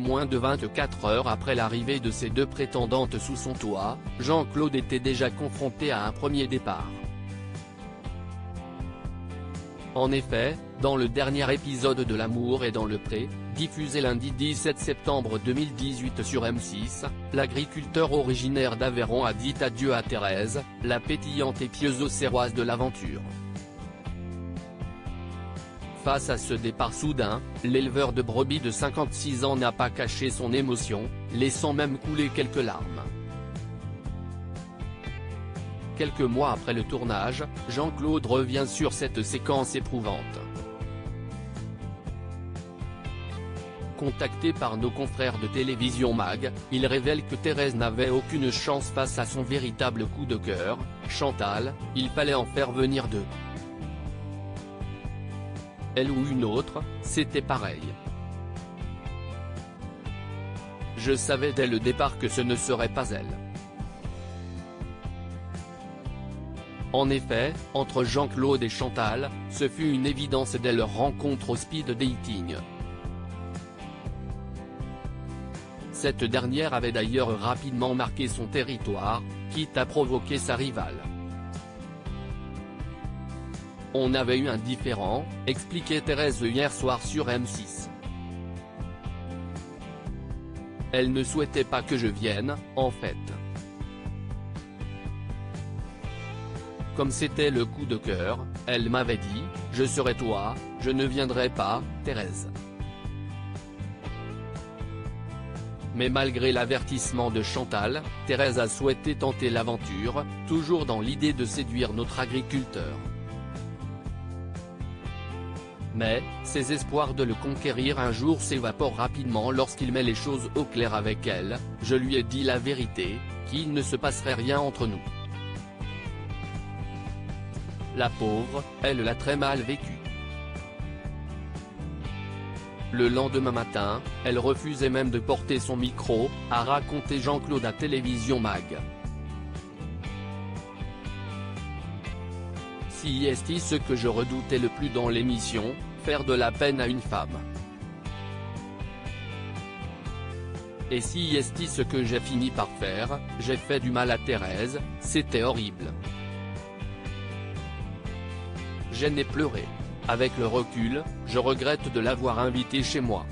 moins de 24 heures après l'arrivée de ses deux prétendantes sous son toit, Jean-Claude était déjà confronté à un premier départ. En effet, dans le dernier épisode de L'amour est dans le pré, diffusé lundi 17 septembre 2018 sur M6, l'agriculteur originaire d'Aveyron a dit adieu à Thérèse, la pétillante et pieuse auxerroise de l'aventure. Face à ce départ soudain, l'éleveur de brebis de 56 ans n'a pas caché son émotion, laissant même couler quelques larmes. Quelques mois après le tournage, Jean-Claude revient sur cette séquence éprouvante. Contacté par nos confrères de Télévision Mag, il révèle que Thérèse n'avait aucune chance face à son véritable coup de cœur, Chantal, il fallait en faire venir deux. Elle ou une autre, c'était pareil. Je savais dès le départ que ce ne serait pas elle. En effet, entre Jean-Claude et Chantal, ce fut une évidence dès leur rencontre au speed dating. Cette dernière avait d'ailleurs rapidement marqué son territoire, quitte à provoquer sa rivale. On avait eu un différend, expliquait Thérèse hier soir sur M6. Elle ne souhaitait pas que je vienne, en fait. Comme c'était le coup de cœur, elle m'avait dit, je serai toi, je ne viendrai pas, Thérèse. Mais malgré l'avertissement de Chantal, Thérèse a souhaité tenter l'aventure, toujours dans l'idée de séduire notre agriculteur. Mais, ses espoirs de le conquérir un jour s'évaporent rapidement lorsqu'il met les choses au clair avec elle, je lui ai dit la vérité, qu'il ne se passerait rien entre nous. La pauvre, elle l'a très mal vécu. Le lendemain matin, elle refusait même de porter son micro, a raconté Jean-Claude à Télévision Mag. Si est ce que je redoutais le plus dans l'émission, faire de la peine à une femme. Et si est ce que j'ai fini par faire, j'ai fait du mal à Thérèse, c'était horrible. Je n'ai pleuré. Avec le recul, je regrette de l'avoir invitée chez moi.